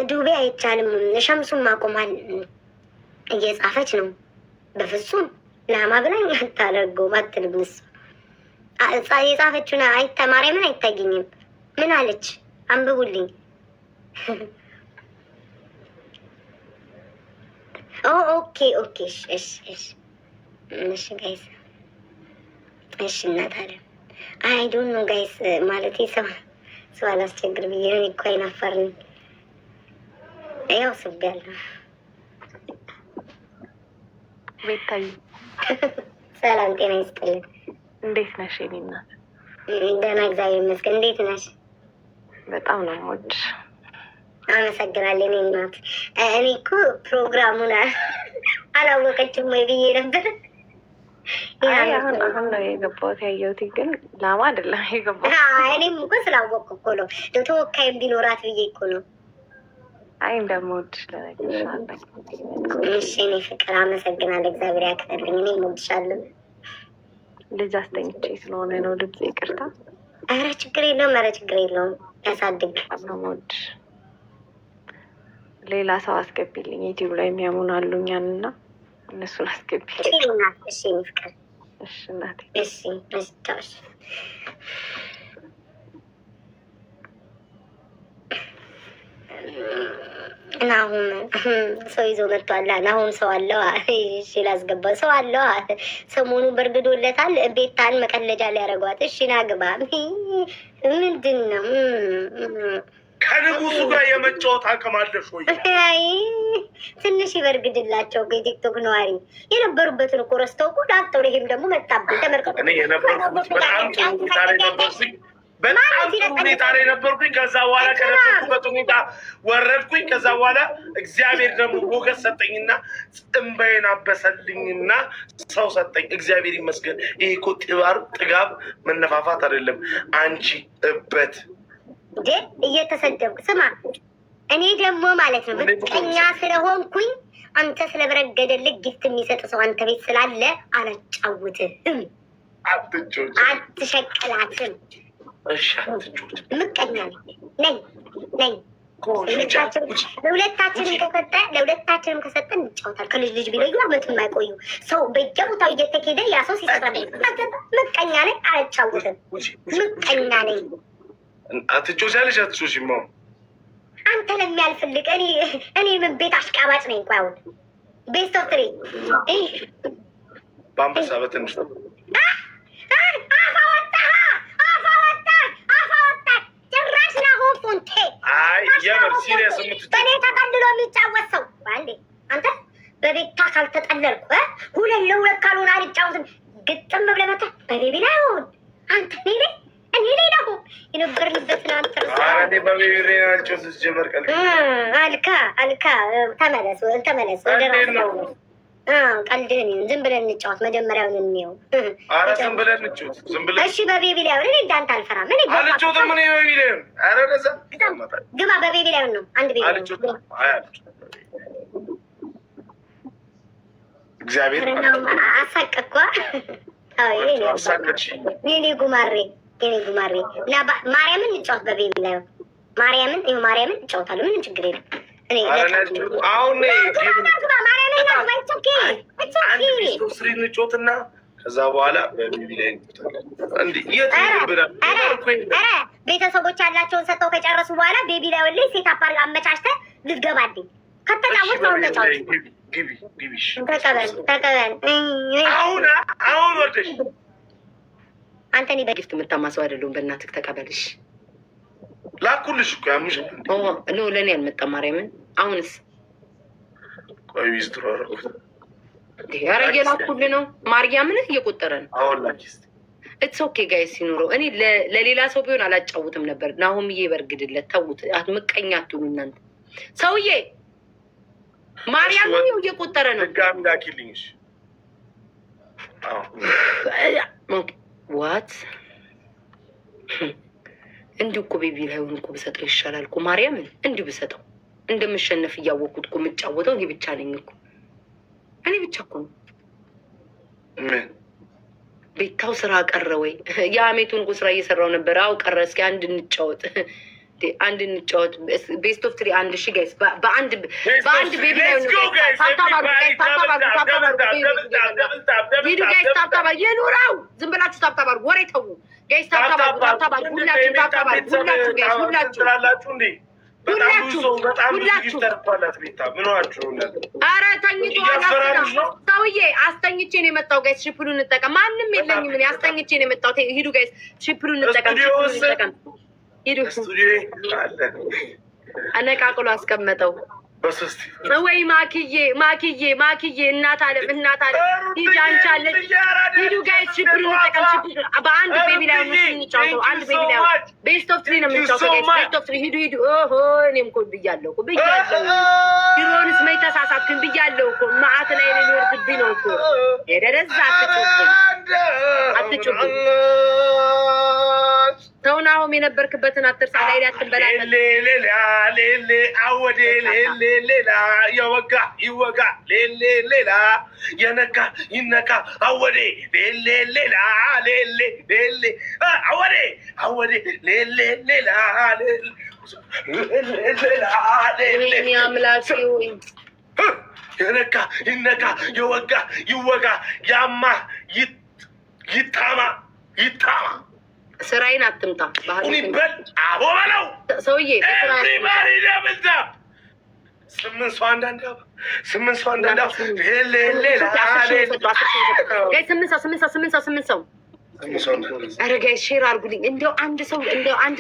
ዱቤ አይቻልም። ሸምሱን ማቆማል እየጻፈች ነው። በፍጹም ላማ ብላኝ አታደርገውም አትልም። እሷ የጻፈችውን ማርያምን አይታየኝም። ምን አለች? አንብቡልኝ። ኦኬ እሺ ጋይስ፣ እሺ እናት አለ። አይ ዶንት ኖ ጋይስ፣ ማለት ሰው አላስቸግር ብዬ ነው እኮ አይናፈርኝ። ያው ስቤያለሁ። ቤታዬ ሰላም ጤና ይስጥልኝ። እንዴት ነሽ የኔ እናት? ደህና እግዚአብሔር ይመስገን። እንዴት ነሽ? በጣም ነው የምወድሽ። አመሰግናለሁ የኔ እናት። እኔ እኮ ፕሮግራሙን አላወቀችም ወይ ብዬ ነበር። አሁን ነው የገባሁት። ያየሁት ግን ላማ አይደለም የገባሁት። እኔም እኮ ስላወቅኩ እኮ ነው፣ ተወካይም ቢኖራት ብዬ እኮ ነው። አይ እንደምወድሽ ለነገርሻለሁ። እሺ እኔ ፍቅር አመሰግናለሁ። እግዚአብሔር ያክብርልኝ። እኔም እወድሻለሁ። ልጅ አስተኝቼ ስለሆነ ነው ድምፅ፣ ይቅርታ። ኧረ ችግር የለውም። ያሳድግ። እወድሽ። ሌላ ሰው አስገቢልኝ። ዩቲዩብ ላይ የሚያሙን አሉኛን እና እነሱን አስገቢ። እሺ እኔ ፍቅር። እሺ እናቴ። እሺ ታሽ ናሁም ሰው ይዞ መጥቷል። ናሁም ሰው አለው። እሺ ላስገባ ሰው አለው። ሰሞኑን በርግዶለታል። ቤታን መቀለጃ ሊያደርጓት። እሺ ናግባ። ምንድን ነው ከንጉሱ ጋር የመጫወት አቅም አለሽ ወይ? ትንሽ ይበርግድላቸው። የቲክቶክ ነዋሪ የነበሩበትን እኮ ረስተው እኮ ዳክተር ይሄም ደግሞ መጣብን። ተመልከቱ። እኔ የነበርኩት በጣም ጥሩ ሁኔታ ላይ ነበርኩኝ። በጣም ጥሩ ሁኔታ ላይ ነበርኩኝ። ከዛ በኋላ ከነበርኩበት ሁኔታ ወረድኩኝ። ከዛ በኋላ እግዚአብሔር ደግሞ ሞገስ ሰጠኝና እንባዬን አበሰልኝና ሰው ሰጠኝ። እግዚአብሔር ይመስገን። ይሄ እኮ ጥጋብ መነፋፋት አይደለም። አንቺ እበት እንዴ እየተሰደብኩ ስማ። እኔ ደግሞ ማለት ነው ምቀኛ ስለሆንኩኝ አንተ ስለበረገደልህ ጊፍት የሚሰጥ ሰው አንተ ቤት ስላለ አላጫውትህም። አትሸቅላትም። እሺ አትጫወት። ምቀኛ ነኝ ነኝ። ለሁለታችንም ከሰጠ እንጫወታል። ከልጅ ልጅ ቢለዩ አመት የማይቆዩ ሰው በየቦታው እየተኬደ ያ ሰው ሲሰራ ምቀኛ ነኝ። አላጫውትም። ምቀኛ ነኝ። አትጮሻለሽ አትጮሽም። አንተ ለሚያልፍልቅ እኔ ምን ቤት አሽቃባጭ ነኝ? እንኳ አሁን ቤስት ኦፍ ትሪ በአንበሳ በትንሽ ጭራሽ ናሆን ፎንቴ የምር ሲሪየስ በእኔ ተቀልሎ የሚጫወት ሰው አንዴ አንተ በቤታ ካልተጠለልኩ ሁለት ለሁለት ካልሆነ አልጫወትም። ግጥም ብለህ መጣ በቤቢ ላይ ሆን አንተ እኔ ላይ ነው የነበርንበትን አንተ በቤቢሬናቸው ስጀመር አልካ ተመለስ ቀልድህን ዝም ብለን እንጫወት። መጀመሪያውን እንየው። ኧረ ዝም ብለን እንጫወት። እሺ በቤቢ ላይ ሆን እኔ እንዳንተ አልፈራም። አልጫወትም። እኔ በቤቢ ላይ ሆን ኧረ ለዛ ግባ። በቤቢ ላይ ሆን ነው አንድ ቤቢ እግዚአብሔር አሳቀኳ። የኔ ጉማሬ እና ማርያምን እንጫወት። በቤቢ ላይ ማርያምን እንጫወታለሁ። ምንም ችግር የለም። አሁን ስሪ እንጫወትና ከዛ በኋላ በቤቢ ላይ ቤተሰቦች ያላቸውን ሰጠው ከጨረሱ በኋላ ቤቢ ላይ ወላይ ሴት አፓር አመቻችተህ ልትገባልኝ ከተጫወት ነው ተጫወት። ተቀበል። አሁን ወርደሽ አንተ እኔ በጊፍት የምታማሰው አይደለሁም። በእናትህ ተቀበልሽ። ላኩልሽ እኮ ያምሻል። ኖ ለእኔ አልመጣም። ማርያምን አሁንስ ቆይ ዊዝድሮ አደረኩት። ያረጌ ላኩልህ ነው። ማርያምን እየቆጠረ ነው። አሁን ላኪስ ኢትስ ኦኬ ጋይስ ሲኖረው እኔ ለሌላ ሰው ቢሆን አላጫውትም ነበር። ናሆምዬ በርግድለት ተውት። ምቀኛ አትሁኑ እናንተ። ሰውዬ ማርያምን እየቆጠረ ነው። ድጋሚ ላኪልኝ። ዋት እንዲሁ እኮ ቤቢ ላይ ሆን እኮ ብሰጠው ይሻላል እኮ ማርያምን እንዲሁ ብሰጠው እንደምሸነፍ እያወቅኩት እኮ የምጫወተው እኔ ብቻ ነኝ እኮ እኔ ብቻ እኮ ነው። ቤታው ስራ ቀረ ወይ? የአሜቱን እኮ ስራ እየሰራው ነበር። አው ቀረ። እስኪ አንድ እንጫወት። ቤስት ኦፍ ትሪ አንድ ሺ ጋይስ በአንድ ቤቢ ላይ ታብታባ የኑራው ዝም ብላችሁ ታብታባ ወሬ ተዉ ጋይስ። ታብታባ ኧረ ተኝቶ ሰውዬ አስተኝቼ ነው የመጣው ጋይስ። ሽፕሉን እንጠቀም። ማንም የለኝም እኔ አስተኝቼ ነው የመጣው። ሂዱ ጋይስ ሽፕሉን እንጠቀም። አነቃቅሎ አስቀመጠው ወይ ማክዬ እናት አለም ሂጂ አንቺ አለች። ሂዱ ጋይስ ሽፕሉን እንጠቀም። በአንድ ቤቢ ላይ ነው የምንጫወተው። አንድ ቤቢ ላይ ቤስት ኦፍ ትሪ ነው የምንጫወተው ጋይስ። ቤስት ኦፍ ትሪ ሂዱ። ኦሆ እኔም እኮ ብያለሁ ድሮንስ መች ተሳሳትክን ብያለሁ እኮ መዓት ላይ ነው የሚወርድብኝ ነው እኮ የደረዛ አትጩብኝ ተው ናሆም የነበርክበትን አትርሳ። ላይ አትበላለት። አወዴ ሌላ የወጋ ይወጋ ሌላ የነካ ይነካ አወዴ ሌላ አወዴ ሌላ አምላክ የነካ ይነካ የወጋ ይወጋ ያማ ይታማ ስራዬን አትምጣ። ይበል አቦ በለው ሰውዬ 8 ሰው አንዳንድ ጋር 8 ሰው አንዳንድ ጋር ስምንት ሰው ኧረ ጋይስ ሼር አድርጉልኝ። እንደው አንድ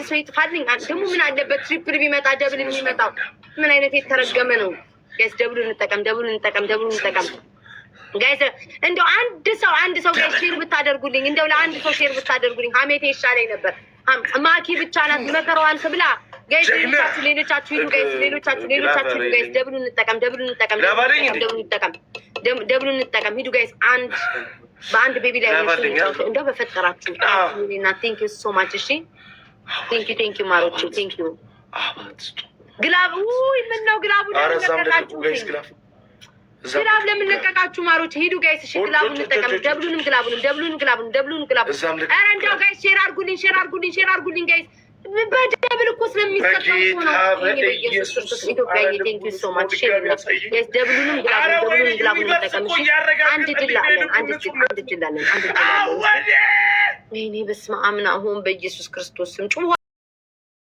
ሰው ይጥፋልኝ። ደግሞ ምን አለበት ትሪፕል ቢመጣ ደብል የሚመጣው ምን አይነት የተረገመ ነው? ጋይስ ደብሉ እንጠቀም ጋይስ። እንደው አንድ ሰው ጋይስ ሼር ብታደርጉልኝ፣ እንደው ለአንድ ሰው ሼር ብታደርጉልኝ ሀሜቴ ይሻለኝ ነበር። ማኪ ብቻ ናት መከራዋን ትብላ። ጋይስ ሌሎቻችሁ ሂዱ ጋይስ፣ ሌሎቻችሁ ጋይስ ደብሉ እንጠቀም ሂዱ ጋይስ። በአንድ ቤቢ ላይ እንደው በፈጠራችሁ እና ቴንክ ዩ ሶ ማች። እሺ ቴንክ ዩ ማሮች፣ ቴንክ ዩ ግላብ። ውይ ምን ነው ግላቡ ለምንለቀቃችሁ? ግላብ ለምንለቀቃችሁ ማሮች? ሂዱ ጋይስ። እሺ ግላቡ እንጠቀም። ደብሉንም ግላቡንም። ኧረ እንደው ጋይስ ሼር አድርጉልኝ ጋይስ። በደብል እኮ ስለሚሰጣው ነው። ኢየሱስ ኢትዮጵያ ቴንክ ዩ ሶ ማች። ሼር ጋይስ ደብሉንም ግላቡንም እንጠቀም። እሺ አንድ ድል አለን። ወይኔ በስመ አብ ናሆም በኢየሱስ ክርስቶስ ስም ጩኸ